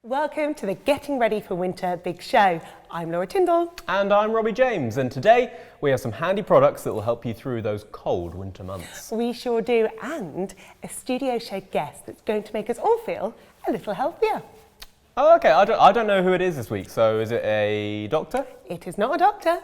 Welcome to the Getting Ready for Winter Big Show. I'm Laura Tindle. And I'm Robbie James, and today we have some handy products that will help you through those cold winter months. We sure do, and a studio show guest that's going to make us all feel a little healthier. Oh, okay, I don't know who it is this week, so is it a doctor? It is not a doctor.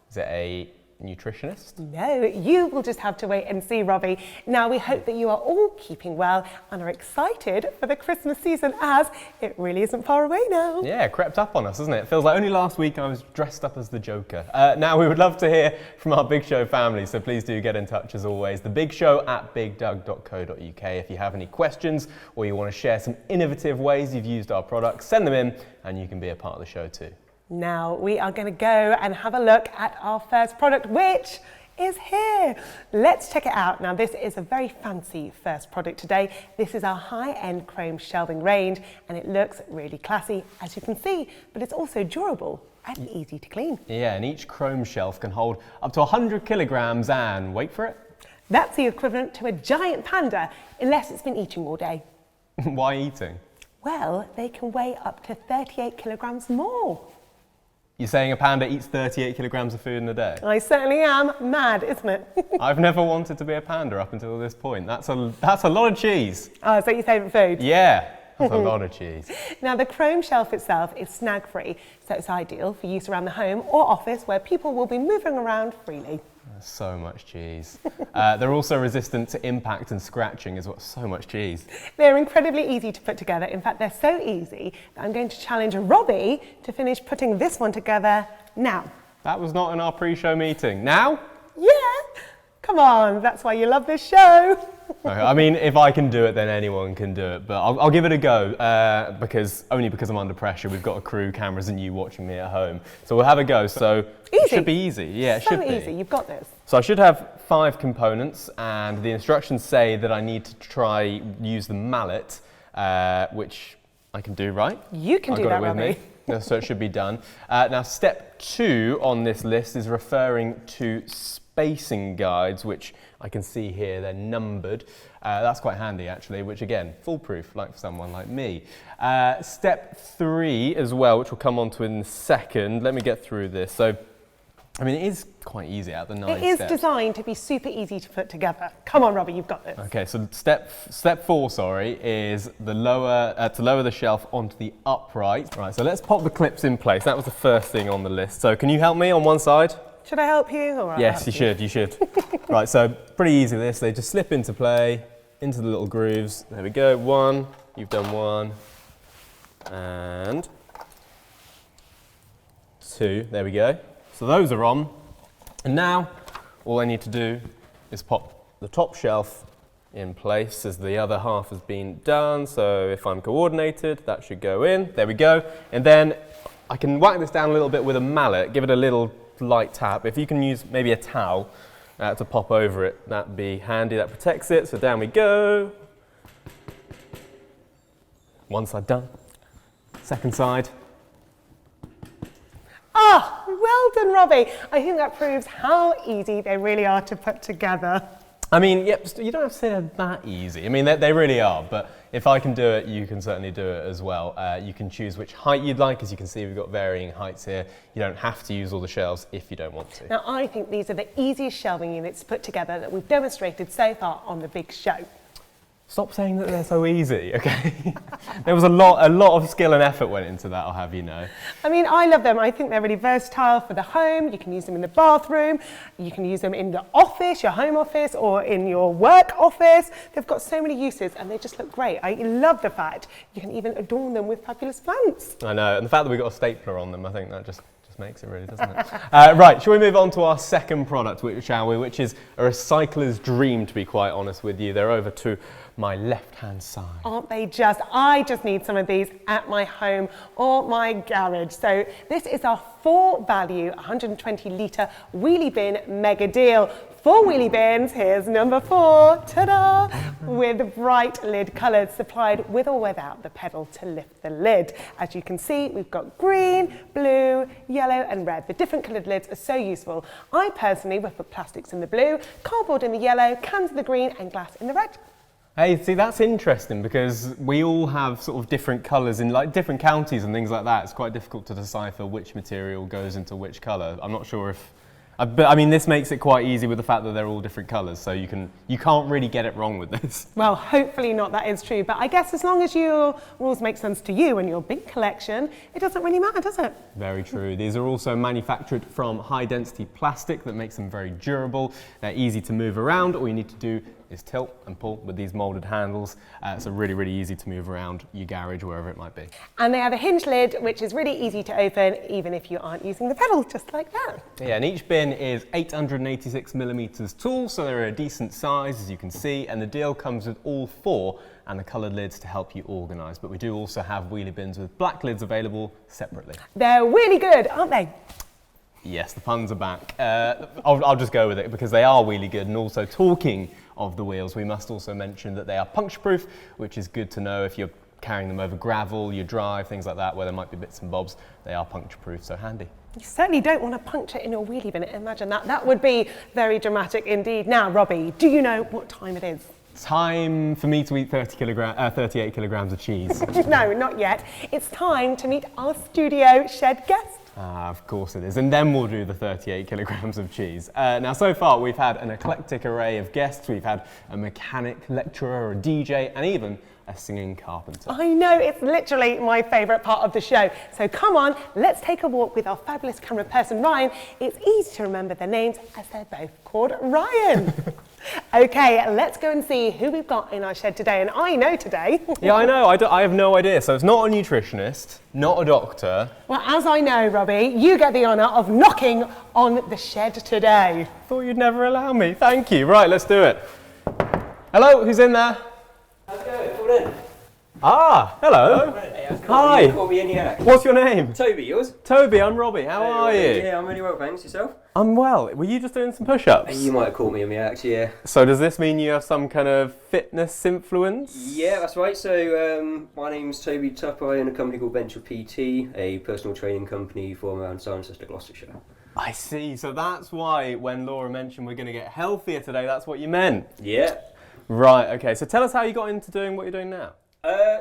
Is it a nutritionist? No, you will just have to wait and see, Robbie. Now, we hope that you are all keeping well and are excited for the Christmas season, as it really isn't far away now. Yeah, it crept up on us, doesn't it? It feels like only last week I was dressed up as the Joker. Now, we would love to hear from our Big Show family, so please do get in touch as always. The Big Show at BiGDUG.co.uk. If you have any questions or you want to share some innovative ways you've used our products, send them in and you can be a part of the show too. Now we are going to go and have a look at our first product, which is here. Let's check it out. Now this is a very fancy first product today. This is our high-end chrome shelving range and it looks really classy, as you can see, but it's also durable and easy to clean. Yeah, and each chrome shelf can hold up to 100 kilograms and, wait for it, that's the equivalent to a giant panda, unless it's been eating all day. Why eating? Well, they can weigh up to 38 kilograms more. You're saying a panda eats 38 kilograms of food in a day? I certainly am. Mad, isn't it? I've never wanted to be a panda up until this point. That's a lot of cheese. Oh, is that your favourite food? Yeah, that's a lot of cheese. Now, the chrome shelf itself is snag-free, so it's ideal for use around the home or office where people will be moving around freely. So much cheese. They're also resistant to impact and scratching as well. So much cheese. They're incredibly easy to put together. In fact, they're so easy that I'm going to challenge Robbie to finish putting this one together now. That was not in our pre-show meeting. Now? Yeah. Come on, that's why you love this show. I mean, if I can do it, then anyone can do it. But I'll give it a go, because I'm under pressure. We've got a crew, cameras, and you watching me at home. So we'll have a go. So easy. It should be easy. Yeah, it should be. So easy. You've got this. So I should have 5 components, and the instructions say that I need to use the mallet, which I can do, right? You can do that, Robbie. So it should be done. Now, step 2 on this list is referring to spacing guides, which I can see here, they're numbered. That's quite handy actually, which again, foolproof, like for someone like me. Step 3 as well, which we'll come on to in a second. Let me get through this. So, I mean, it is quite easy out of the 9 steps. It is designed to be super easy to put together. Come on, Robbie, you've got this. Okay, so step 4, is to lower the shelf onto the upright. Right, so let's pop the clips in place. That was the first thing on the list. So can you help me on one side? Should I help you? Or yes, you should. Right, so pretty easy this. They just slip into play, into the little grooves. There we go, 1, you've done 1, and 2, there we go. So those are on, and now all I need to do is pop the top shelf in place as the other half has been done. So if I'm coordinated, that should go in. There we go. And then I can whack this down a little bit with a mallet, give it a little light tap. If you can use maybe a towel to pop over it, that'd be handy. That protects it. So down we go. One side done. Second side. Ah, well done, Robbie. I think that proves how easy they really are to put together. I mean, yep, you don't have to say they're that easy. I mean, they really are, but if I can do it, you can certainly do it as well. You can choose which height you'd like. As you can see, we've got varying heights here. You don't have to use all the shelves if you don't want to. Now, I think these are the easiest shelving units to put together that we've demonstrated so far on the Big Show. Stop saying that they're so easy, okay? There was a lot of skill and effort went into that, I'll have you know. I mean, I love them. I think they're really versatile for the home. You can use them in the bathroom. You can use them in the office, your home office, or in your work office. They've got so many uses and they just look great. I love the fact you can even adorn them with fabulous plants. I know, and the fact that we've got a stapler on them, I think that just makes it really, doesn't it? Right, shall we move on to our second product, shall we? Which is a recycler's dream, to be quite honest with you. They're over to my left-hand side. Aren't they just? I just need some of these at my home or my garage. So this is our 4-value 120 litre wheelie bin mega deal. 4 wheelie bins, here's number 4, ta-da, with bright lid colours supplied with or without the pedal to lift the lid. As you can see, we've got green, blue, yellow and red. The different coloured lids are so useful. I personally would put plastics in the blue, cardboard in the yellow, cans in the green and glass in the red. Hey, see, that's interesting because we all have sort of different colours in like different counties and things like that. It's quite difficult to decipher which material goes into which colour. I'm not sure if, but I mean, this makes it quite easy with the fact that they're all different colours, so you can't really get it wrong with this. Well, hopefully not, that is true. But I guess as long as your rules make sense to you and your big collection, it doesn't really matter, does it? Very true. These are also manufactured from high-density plastic that makes them very durable. They're easy to move around. All you need to do is tilt and pull with these moulded handles. So really, really easy to move around your garage, wherever it might be. And they have a hinge lid, which is really easy to open, even if you aren't using the pedal, just like that. Yeah, and each bin is 886 millimetres tall, so they're a decent size, as you can see, and the deal comes with all 4 and the coloured lids to help you organise. But we do also have wheelie bins with black lids available separately. They're really good, aren't they? Yes, the puns are back. I'll just go with it because they are really good. And also, talking of the wheels, we must also mention that they are puncture-proof, which is good to know if you're carrying them over gravel, your drive, things like that, where there might be bits and bobs. They are puncture-proof, so handy. You certainly don't want to puncture in your wheelie bin. Imagine that. That would be very dramatic indeed. Now, Robbie, do you know what time it is? Time for me to eat 38 kilograms of cheese. No, not yet. It's time to meet our studio shed guest. Of course it is, and then we'll do the 38 kilograms of cheese. Now, so far we've had an eclectic array of guests. We've had a mechanic, lecturer, a DJ, and even a singing carpenter. I know, it's literally my favourite part of the show. So come on, let's take a walk with our fabulous camera person, Ryan. It's easy to remember their names as they're both called Ryan. Okay, let's go and see who we've got in our shed today. And I know today. Yeah, I know. I have no idea. So it's not a nutritionist, not a doctor. Well, as I know, Robbie, you get the honour of knocking on the shed today. Thought you'd never allow me. Thank you. Right, let's do it. Hello, who's in there? How's it going? Call in. Ah, hello. Hey, how's it Hi. going? Call me in here. What's your name? Toby, yours? Toby, I'm Robbie. How are you? Yeah, I'm really well, thanks. Yourself? I'm well. Were you just doing some push-ups? You might have called me in here, actually, yeah. So does this mean you have some kind of fitness influence? Yeah, that's right. So, my name's Toby Tupper. I own a company called Venture PT, a personal training company from around Cirencester, Gloucestershire. I see. So that's why when Laura mentioned we're going to get healthier today, that's what you meant? Yeah. Right, okay. So tell us how you got into doing what you're doing now.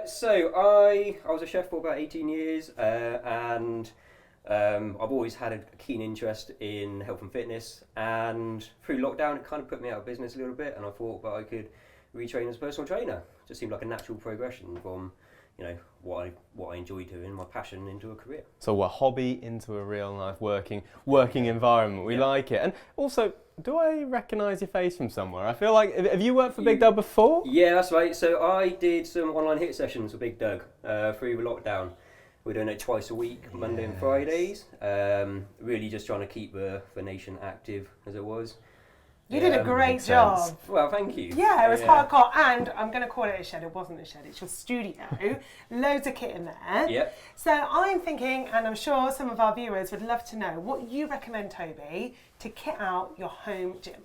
So I was a chef for about 18 years, and I've always had a keen interest in health and fitness, and through lockdown it kind of put me out of business a little bit, and I thought that I could retrain as a personal trainer. It just seemed like a natural progression from, you know, what I enjoy doing, my passion, into a career. So a hobby into a real life working environment. We like it. And also, do I recognise your face from somewhere? I feel like, have you worked for BiGDUG before? Yeah, that's right. So I did some online hit sessions for BiGDUG through the lockdown. We're doing it twice a week, Monday and Fridays. Really just trying to keep the nation active as it was. You did a great makes sense. job. Well, thank you. Yeah, it was hardcore, and I'm going to call it a shed. It wasn't a shed, it's your studio. Loads of kit in there. Yep. So I'm thinking, and I'm sure some of our viewers would love to know, what you recommend, Toby, to kit out your home gym.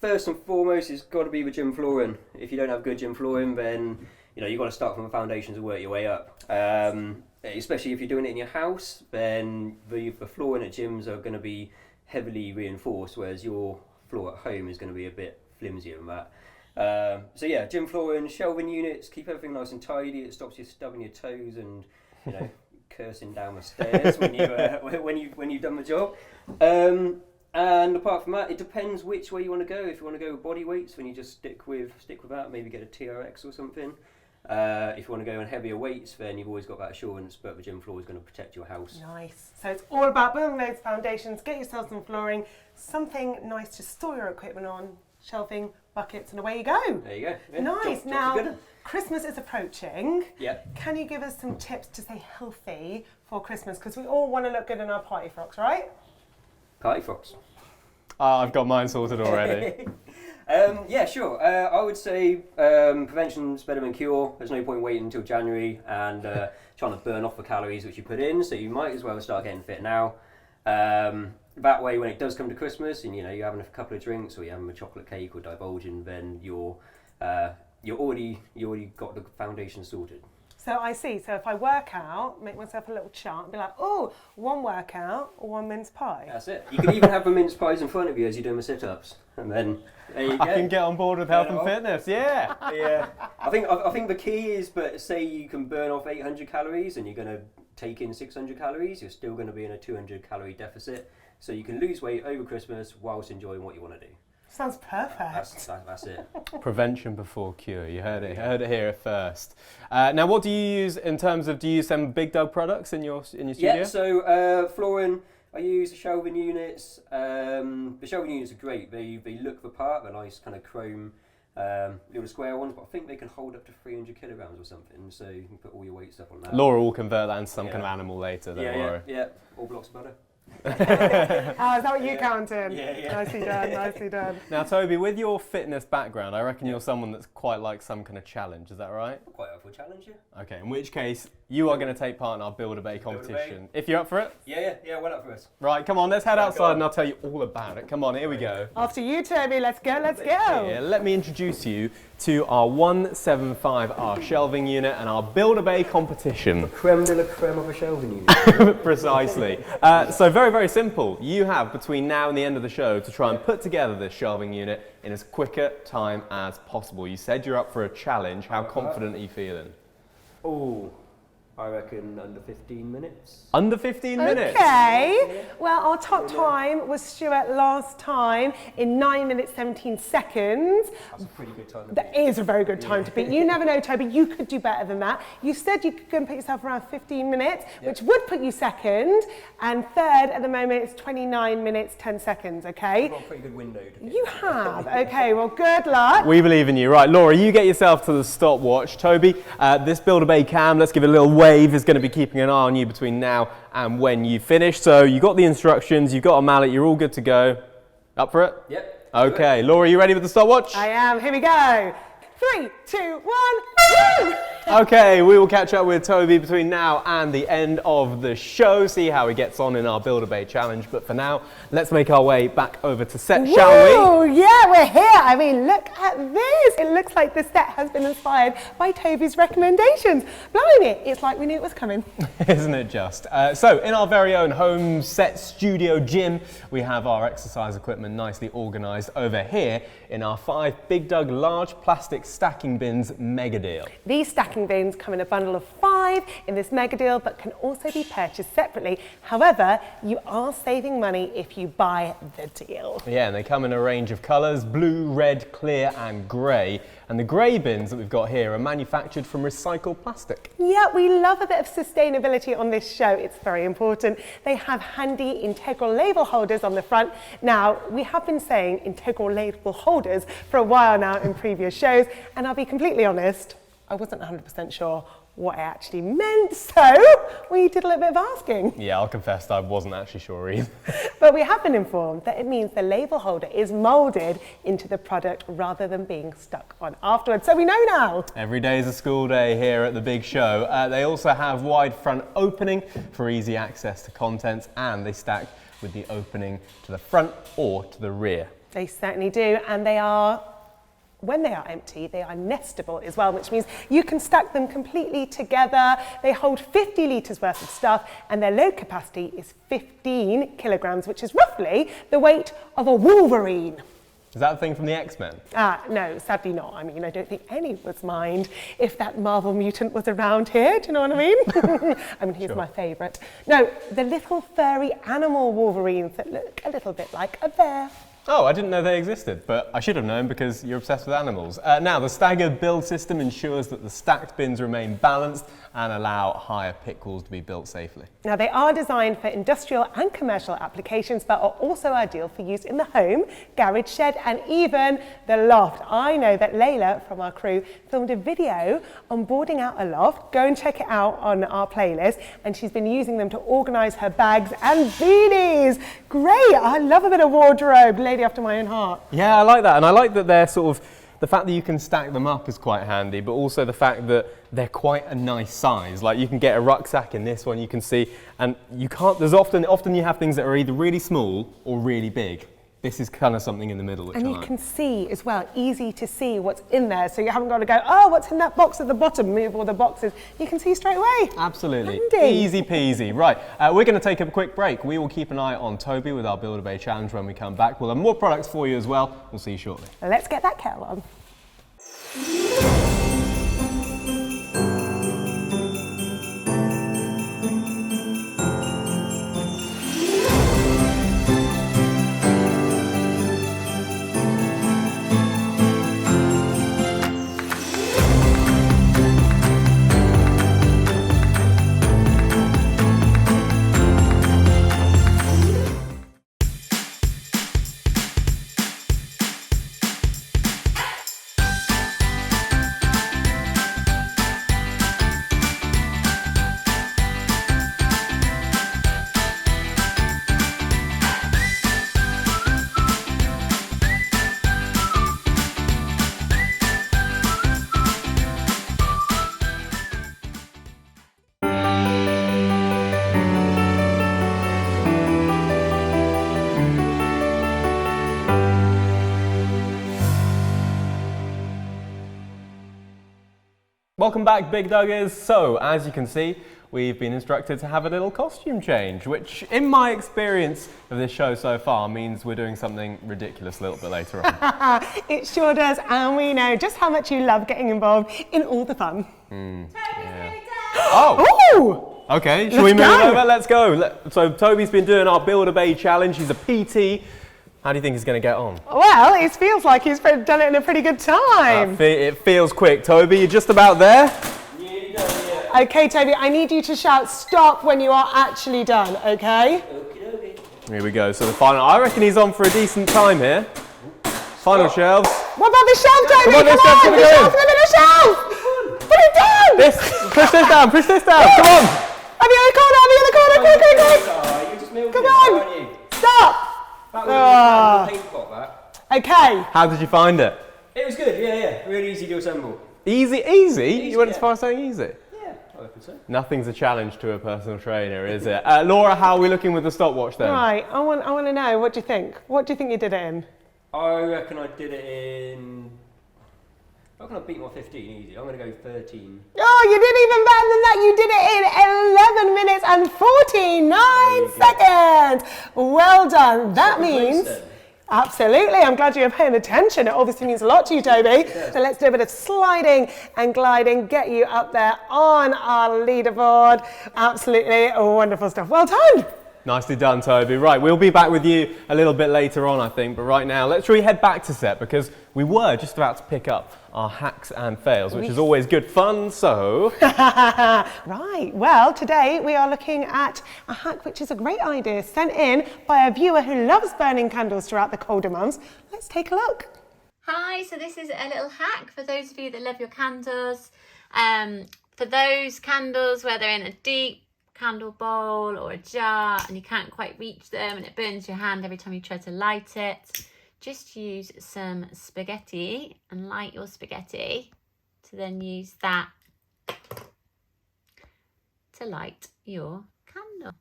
First and foremost, it's got to be the gym flooring. If you don't have good gym flooring, then you've got to start from the foundations and work your way up. Especially if you're doing it in your house, then the flooring at gyms are going to be heavily reinforced, whereas your floor at home is going to be a bit flimsier than that. So yeah, gym flooring, shelving units, keep everything nice and tidy. It stops you stubbing your toes and cursing down the stairs when you've done the job. And apart from that, it depends which way you want to go. If you want to go with body weights, then you just stick with that. Maybe get a TRX or something. If you want to go on heavier weights, then you've always got that assurance, but the gym floor is going to protect your house. Nice. So it's all about building those foundations, get yourself some flooring, something nice to store your equipment on, shelving, buckets, and away you go. There you go. Yeah, Nice. jobs Now, are good. Christmas is approaching. Yeah. Can you give us some tips to stay healthy for Christmas? Because we all want to look good in our party frocks, right? Party frocks. I've got mine sorted already. Yeah, sure. I would say prevention's better than cure. There's no point waiting until January and trying to burn off the calories which you put in, so you might as well start getting fit now. That way, when it does come to Christmas and you're having a couple of drinks or you're having a chocolate cake or divulging, then you're already got the foundation sorted. So I see. So if I work out, make myself a little chart, and be like, oh, 1 workout or 1 mince pie. That's it. You can even have the mince pies in front of you as you're doing the sit-ups, and then there you go. I can get on board with health and fitness. Yeah. Yeah. I think the key is, but say you can burn off 800 calories and you're going to take in 600 calories, you're still going to be in a 200 calorie deficit. So you can lose weight over Christmas whilst enjoying what you want to do. Sounds perfect. That's it. Prevention before cure. You heard it here first. Now, what do you use in terms of? Do you use some BiGDUG products in your studio? Yeah. So flooring, I use the shelving units. The shelving units are great. They look the part. They're nice kind of chrome little square ones, but I think they can hold up to 300 kilograms or something. So you can put all your weight stuff on that. Laura will convert that into some kind of animal later. Don't worry. Yeah. All blocks of butter. Oh, is that what you counted? Yeah. Nicely done, nicely done. Now, Toby, with your fitness background, I reckon you're someone that's quite like some kind of challenge. Is that right? I'm quite up for a challenge, yeah. Okay, in which case, you are going to take part in our Build-A-Bay competition. If you're up for it? Yeah, well up for us. Right, come on, let's head outside and I'll tell you all about it. Come on, here we go. After you, Toby, let's go. Here, let me introduce you to our 175R shelving unit and our Build-A-Bay competition. Creme de la creme of a shelving unit. Precisely. So very, very simple. You have between now and the end of the show to try and put together this shelving unit in as quicker time as possible. You said you're up for a challenge. How confident are you feeling? Oh, I reckon under 15 minutes. Under 15 minutes? Okay. Well, our top time was Stuart last time in 9 minutes 17 seconds. That's a pretty good time to beat. That is a very good time to beat. You never know, Toby, you could do better than that. You said you could go and put yourself around 15 minutes, which would put you second, and third at the moment is 29 minutes 10 seconds, okay? I've got a pretty good window to hit. You have. Okay, well, good luck. We believe in you. Right, Laura, you get yourself to the stopwatch. Toby, this Build-A-Bay cam, let's give it a little wave, is going to be keeping an eye on you between now and when you finish. So you got the instructions, you got a mallet, you're all good to go. Up for it? Yep. Okay, Laura, you ready with the stopwatch? I am. Here we go. 3, 2, 1, woo! Okay, we will catch up with Toby between now and the end of the show, see how he gets on in our Build-A-Bay challenge. But for now, let's make our way back over to set, shall we? Oh, yeah, we're here. I mean, look at this. It looks like the set has been inspired by Toby's recommendations. Blimey, it's like we knew it was coming. Isn't it just? So, in our very own home set studio gym, we have our exercise equipment nicely organised over here in our 5 BiGDUG large plastic stacking bins mega deal. These stacking bins come in a bundle of 5 in this mega deal, but can also be purchased separately. However, you are saving money if you buy the deal. Yeah, and they come in a range of colours, blue, red, clear and grey. And the grey bins that we've got here are manufactured from recycled plastic. Yeah, we love a bit of sustainability on this show. It's very important. They have handy integral label holders on the front. Now, we have been saying integral label holders for a while now in previous shows, and I'll be completely honest, I wasn't 100% sure what it actually meant, so we did a little bit of asking. Yeah, I'll confess that I wasn't actually sure either. But we have been informed that it means the label holder is moulded into the product rather than being stuck on afterwards. So we know now. Every day is a school day here at the Big Show. They also have wide front opening for easy access to contents, and they stack with the opening to the front or to the rear. They certainly do, and they are, when they are empty, they are nestable as well, which means you can stack them completely together. They hold 50 litres worth of stuff, and their load capacity is 15 kilograms, which is roughly the weight of a Wolverine. Is that the thing from the X-Men? No, sadly not. I mean, I don't think any would mind if that Marvel mutant was around here. Do you know what I mean? I mean, he's my favourite. No, the little furry animal Wolverines that look a little bit like a bear. Oh, I didn't know they existed, but I should have known because you're obsessed with animals. Now, the staggered build system ensures that the stacked bins remain balanced and allow higher pit walls to be built safely. Now, they are designed for industrial and commercial applications, but are also ideal for use in the home, garage, shed, and even the loft. I know that Layla from our crew filmed a video on boarding out a loft. Go and check it out on our playlist, and she's been using them to organise her bags and beanies. Great, I love a bit of wardrobe, lady after my own heart. Yeah, I like that, and I like that they're sort of, the fact that you can stack them up is quite handy, but also the fact that they're quite a nice size. Like, you can get a rucksack in this one, you can see, and you can't, there's often you have things that are either really small or really big. this is kind of something in the middle, which And I you like. can see as well, easy to see what's in there. So you haven't got to go, oh, what's in that box at the bottom? Move all the boxes. You can see straight away. Absolutely. Handy. Easy peasy. Right, we're going to take a quick break. We will keep an eye on Toby with our BiGDUG challenge when we come back. We'll have more products for you as well. We'll see you shortly. Let's get that kettle on. Welcome back, BiGDUGers. So, as you can see, we've been instructed to have a little costume change, which, in my experience of this show so far, means we're doing something ridiculous a little bit later on. It sure does, and we know just how much you love getting involved in all the fun. Yeah. Oh! Ooh! Okay, shall we move go. over? Let's go. So, Toby's been doing our BiGDUG challenge. He's a PT. How do you think he's going to get on? Well, it feels like he's done it in a pretty good time. It feels quick. Toby, you're just about there. Nearly done, yeah. Okay, Toby, I need you to shout stop when you are actually done, okay? Okie dokie. Here we go. So the final, I reckon he's on for a decent time here. Final shelves. What about the shelf, Toby? Come on, this shelf's gonna the go shelf's in. gonna be the shelf! Put it down! Push this down, push this down. Come on. On the other corner, quick, quick, quick! Oh, you just milled Come it, on. aren't you? Stop! That was a paint pot, that. Okay. How did you find it? It was good, yeah. Really easy to assemble. Easy? You went as yeah. far as saying easy? Yeah, I reckon so. Nothing's a challenge to a personal trainer, is it? Laura, how are we looking with the stopwatch then? Right, I want to know, what do you think? What do you think you did it in? I reckon I did it in... I reckon I beat my 15 easy. I'm going to go 13. Oh, you did even better than that. You did it in 11 minutes and 49 seconds. Well done. That means... Absolutely. I'm glad you're paying attention. It obviously means a lot to you, Toby. So let's do a bit of sliding and gliding, get you up there on our leaderboard. Absolutely wonderful stuff. Well done. Nicely done, Toby. Right, we'll be back with you a little bit later on, I think, but right now, let's really head back to set because we were just about to pick up our hacks and fails, which is always good fun, so... Right, well, today we are looking at a hack which is a great idea sent in by a viewer who loves burning candles throughout the colder months. Let's take a look. Hi, so this is a little hack for those of you that love your candles. For those candles where they're in a deep candle bowl or a jar and you can't quite reach them and it burns your hand every time you try to light it, just use some spaghetti and light your spaghetti to then use that to light your candle.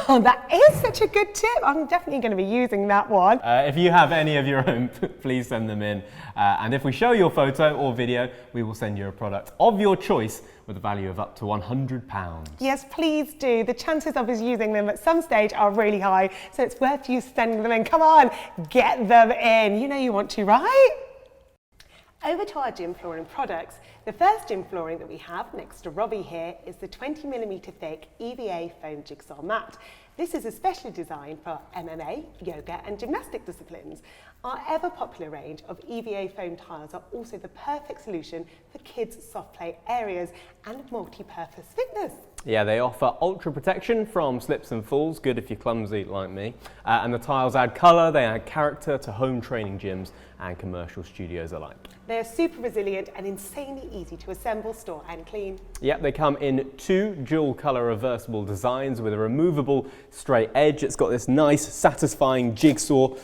Oh, that is such a good tip. I'm definitely going to be using that one. If you have any of your own, please send them in. And if we show your photo or video, we will send you a product of your choice with a value of up to £100. Yes, please do. The chances of us using them at some stage are really high, so it's worth you sending them in. Come on, get them in. You know you want to, right? Over to our gym flooring products. The first gym flooring that we have next to Robbie here is the 20mm thick EVA foam jigsaw mat. This is especially designed for MMA, yoga and gymnastic disciplines. Our ever popular range of EVA foam tiles are also the perfect solution for kids' soft play areas and multi-purpose fitness. Yeah, they offer ultra protection from slips and falls, good if you're clumsy like me. And the tiles add colour, they add character to home training gyms and commercial studios alike. They're super resilient and insanely easy to assemble, store and clean. Yep, they come in 2 dual colour reversible designs with a removable straight edge. It's got this nice satisfying jigsaw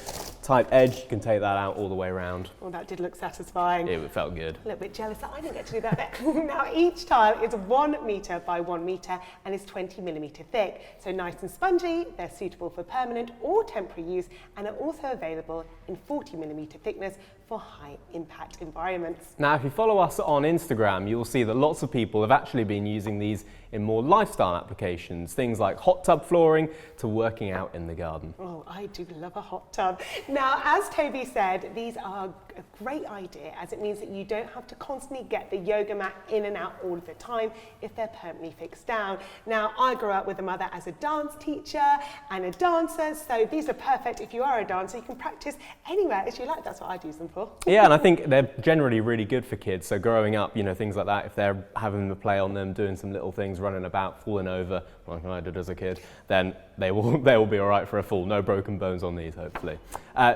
type edge. You can take that out all the way around. Oh, that did look satisfying. It felt good. A little bit jealous that I didn't get to do that bit. Now each tile is 1 metre by 1 metre and is 20mm thick. So nice and spongy, they're suitable for permanent or temporary use and are also available in 40mm thickness for high impact environments. Now if you follow us on Instagram, you'll see that lots of people have actually been using these in more lifestyle applications, things like hot tub flooring to working out in the garden. Oh, I do love a hot tub. Now, as Toby said, these are a great idea as it means that you don't have to constantly get the yoga mat in and out all of the time if they're permanently fixed down. Now, I grew up with a mother as a dance teacher and a dancer, so these are perfect if you are a dancer. You can practice anywhere as you like. That's what I'd use them for. Yeah, and I think they're generally really good for kids. So growing up, you know, things like that, if they're having them play on them, doing some little things, running about, falling over, like I did as a kid, then they will be all right for a fall. No broken bones on these, hopefully.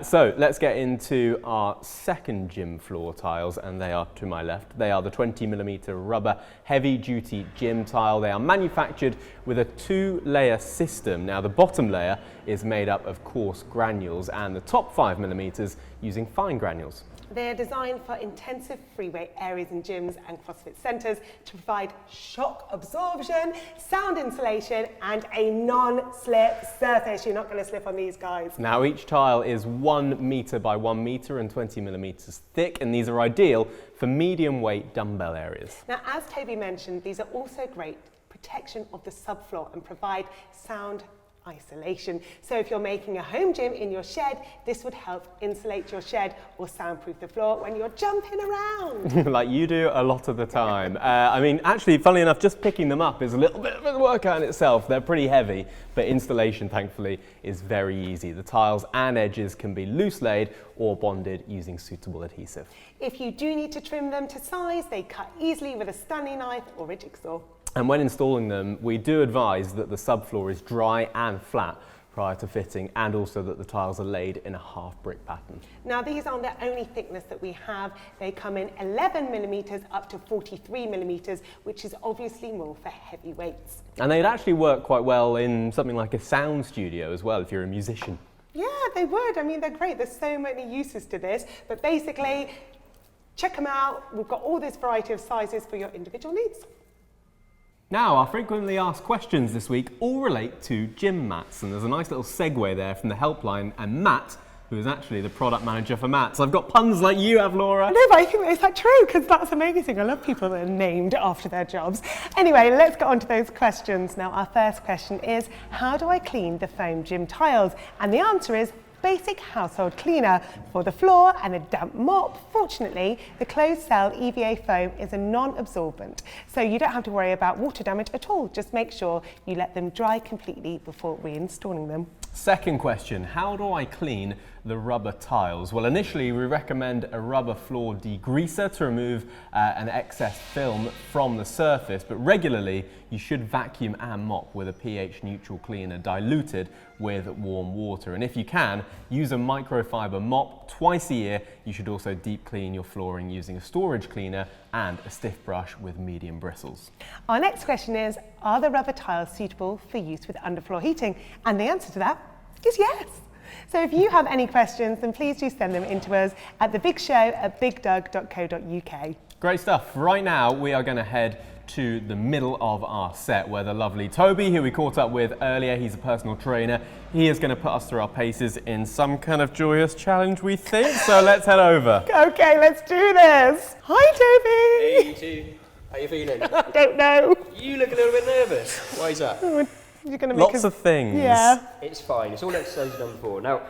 So let's get into our second gym floor tiles, and they are to my left. They are the 20mm rubber heavy-duty gym tile. They are manufactured with a 2-layer system. Now, the bottom layer is made up of coarse granules, and the top 5mm using fine granules. They're designed for intensive free weight areas in gyms and CrossFit centres to provide shock absorption, sound insulation and a non-slip surface. You're not going to slip on these guys. Now each tile is 1 metre by 1 metre and 20mm thick, and these are ideal for medium weight dumbbell areas. Now, as Toby mentioned, these are also great protection of the subfloor and provide sound isolation. So if you're making a home gym in your shed, this would help insulate your shed or soundproof the floor when you're jumping around. Like you do a lot of the time. I mean, actually, funnily enough, just picking them up is a little bit of a workout in itself. They're pretty heavy, but installation, thankfully, is very easy. The tiles and edges can be loose laid or bonded using suitable adhesive. If you do need to trim them to size, they cut easily with a Stanley knife or a jigsaw. And when installing them, we do advise that the subfloor is dry and flat prior to fitting, and also that the tiles are laid in a half brick pattern. Now, these aren't the only thickness that we have. They come in 11mm up to 43mm, which is obviously more for heavy weights. And they'd actually work quite well in something like a sound studio as well, if you're a musician. Yeah, they would. I mean, they're great. There's so many uses to this, but basically, check them out. We've got all this variety of sizes for your individual needs. Now, our frequently asked questions this week all relate to gym mats, and there's a nice little segue there from the helpline and Matt, who is actually the product manager for mats. I've got puns like you have, Laura. No, but I think, is that true? Because that's amazing. I love people that are named after their jobs. Anyway, let's get on to those questions. Now, our first question is, how do I clean the foam gym tiles? And the answer is basic household cleaner for the floor and a damp mop. Fortunately, the closed cell EVA foam is a non-absorbent, so you don't have to worry about water damage at all. Just make sure you let them dry completely before reinstalling them. Second question, how do I clean the rubber tiles? Well, initially we recommend a rubber floor degreaser to remove an excess film from the surface, but regularly you should vacuum and mop with a pH neutral cleaner diluted with warm water. And if you can, use a microfiber mop twice a year. You should also deep clean your flooring using a storage cleaner and a stiff brush with medium bristles. Our next question is, are the rubber tiles suitable for use with underfloor heating? And the answer to that is yes. So if you have any questions, then please do send them in to us at the BiG Show at BiGDUG.co.uk. Great stuff. Right now we are going to head to the middle of our set where the lovely Toby, who we caught up with earlier, he's a personal trainer, he is going to put us through our paces in some kind of joyous challenge, we think. So let's head over. Okay, let's do this. Hi, Toby. Hey, you two. How you feeling? I don't know. You look a little bit nervous. Why is that? You're going to make Lots of things. Yeah. It's fine. It's all exercises done before. Now,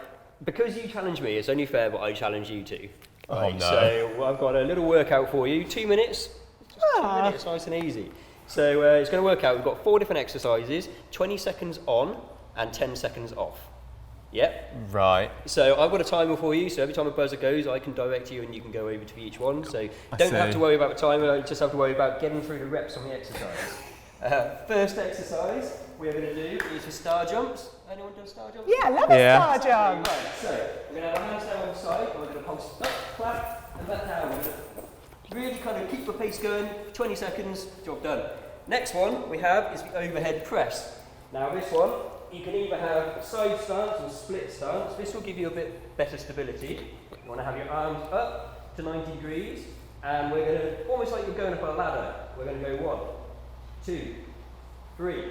because you challenged me, it's only fair that I challenge you too. Right, no. So I've got a little workout for you. 2 minutes. Just 2 minutes, nice and easy. So it's going to work out. We've got 4 different exercises, 20 seconds on and 10 seconds off. Yep. Right. So I've got a timer for you, so every time a buzzer goes, I can direct you and you can go over to each one. So don't have to worry about the timer, you just have to worry about getting through the reps on the exercise. First exercise we're going to do is for star jumps. Anyone done star jumps? Yeah, love a star jump. Right, so we're going to have our hands down on the side, and we're going to pulse up, clap, and back down. We're going to Really kind of keep the pace going, 20 seconds, job done. Next one we have is the overhead press. Now this one, you can either have side stance or split stance. This will give you a bit better stability. You want to have your arms up to 90 degrees, and we're going to, almost like you're going up a ladder, we're going to go 1, 2, 3.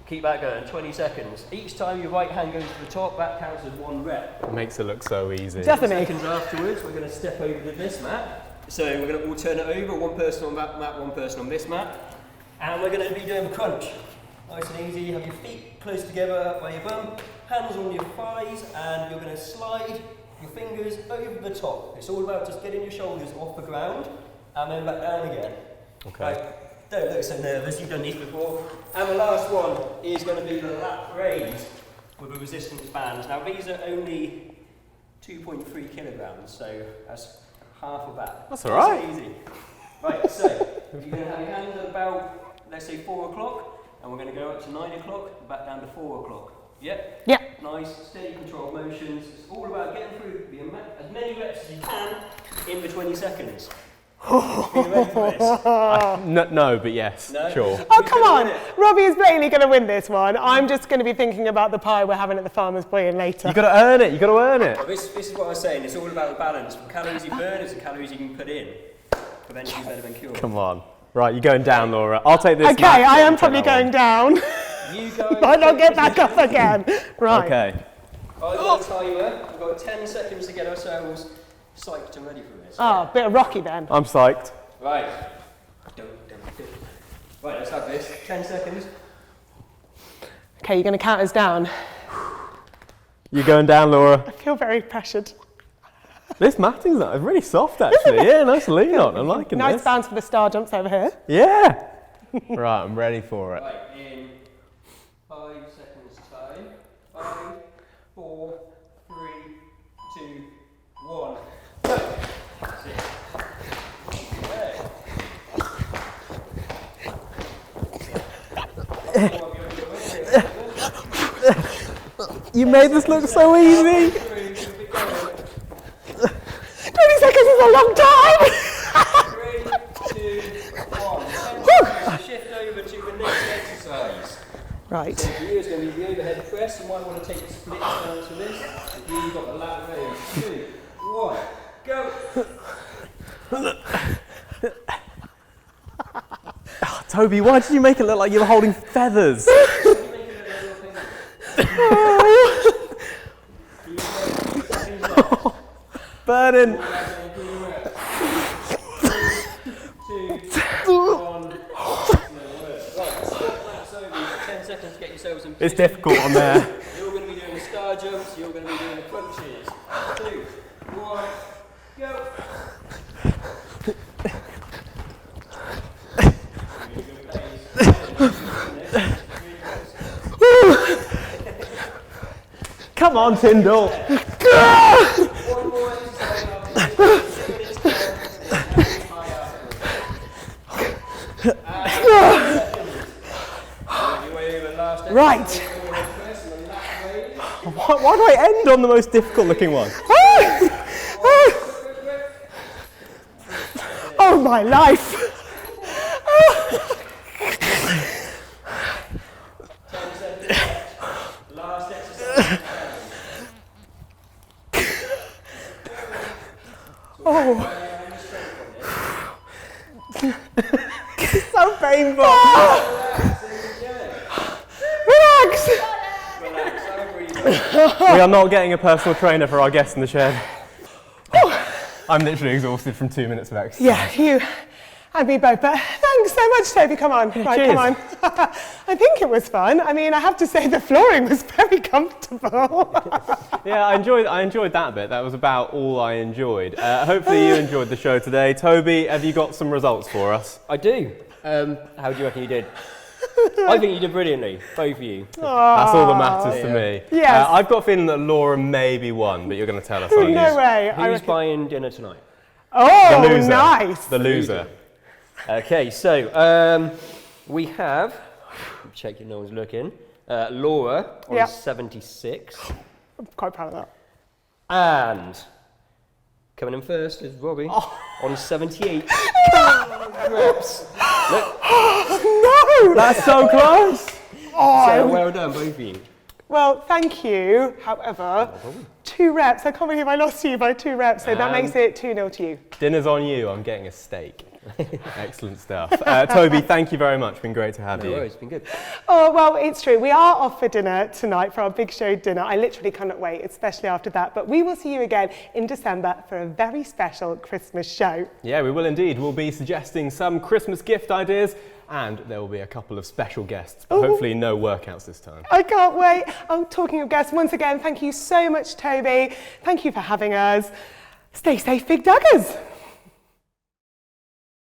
Keep that going, 20 seconds. Each time your right hand goes to the top, that counts as 1 rep. It makes it look so easy. Definitely. Seconds afterwards, we're going to step over to this mat. So we're going to alternate over, one person on that mat, one person on this mat. And we're going to be doing a crunch. Nice and easy, have your feet close together up by your bum, hands on your thighs, and you're going to slide your fingers over the top. It's all about just getting your shoulders off the ground, and then back down again. Okay. Right, don't look so nervous, you've done these before. And the last one is going to be the lat raise with the resistance bands. Now these are only 2.3 kilograms, so that's half of that. That's all right. That's easy. Right, so you're going to have your hands at about, let's say 4 o'clock, and we're going to go up to 9 o'clock, back down to 4 o'clock. Yep? Yep. Nice, steady, controlled motions. It's all about getting through as many reps as you can in the 20 seconds. Are you ready for this? No, but yes, No? sure. Oh, come on. Robbie is blatantly going to win this one. I'm just going to be thinking about the pie we're having at the Farmer's Boy in later. You got to earn it. You got to earn it. Well, this is what I was saying. It's all about the balance. The calories you burn is the calories you can put in. Prevention is better than cure. Come on. Right, you're going down, Laura. I'll take this. Okay, I am probably going down. You go. Might not get back up again. Right. Okay. I've got a timer. We've got 10 seconds to get ourselves psyched and ready for this. Oh, bit of Rocky then. I'm psyched. Right. Right, let's have this. 10 seconds. Okay, you're going to count us down. You're going down, Laura. I feel very pressured. This matting's really soft, actually. Yeah, nice lean on. I'm liking Nice this. bounce for the star jumps over here. Yeah. Right, I'm ready for it. Right, in 5 seconds time. 5, 4, 3, 2, 1. Go. That's it. You made this look so easy. 20 seconds is a long time! 3, 2, 1. Shift over to the next exercise. Right. So for you, it's going to be the overhead press. You might want to take a split stance for this. If you've got the lat raise. 2, 1, go. Oh, Toby, why did you make it look like you were holding feathers? Burning. 2, 1. Right, 10 seconds to get yourselves in position. It's difficult on there. You're going to be doing the star jumps, you're going to be doing the crunches. 2, 1, go. Come on, Tindle. One more exercise after this. 2 minutes time. Right. Why do I end on the most difficult looking one? Oh, my life. 10 seconds left. Last exercise. Oh. So painful. Relax. We are not getting a personal trainer for our guests in the shed. I'm literally exhausted from 2 minutes of exercise. Yeah, you and me both, but thanks so much, Toby. Come on. Right, cheers. come on. I think it was fun. I mean, I have to say the flooring was very comfortable. Yeah, I enjoyed that bit. That was about all I enjoyed. Hopefully you enjoyed the show today. Toby, have you got some results for us? I do. How do you reckon you did? I think you did brilliantly, both of you. That's all that matters to me. Yes. I've got a feeling that Laura maybe won, but you're going to tell us, aren't you? No way. Who's buying dinner tonight? Oh, The loser. nice. The loser. Okay, so we have, check if no one's looking, Laura on Yep. 76, I'm quite proud of that. and Coming in first is Robbie on 78 reps. Look. No! That's so close! So well done, both of you. Well, thank you. However, 2 reps. I can't believe I lost to you by 2 reps, so that makes it 2-0 to you. Dinner's on you. I'm getting a steak. Excellent stuff. Toby, thank you very much. It's been great to have you. No worries, it's been good. Oh, well, it's true. We are off for dinner tonight for our Big Show dinner. I literally cannot wait, especially after that. But we will see you again in December for a very special Christmas show. Yeah, we will indeed. We'll be suggesting some Christmas gift ideas, and there will be a couple of special guests, but hopefully no workouts this time. I can't wait. I'm talking of guests once again. Thank you so much, Toby. Thank you for having us. Stay safe, Big Duggers.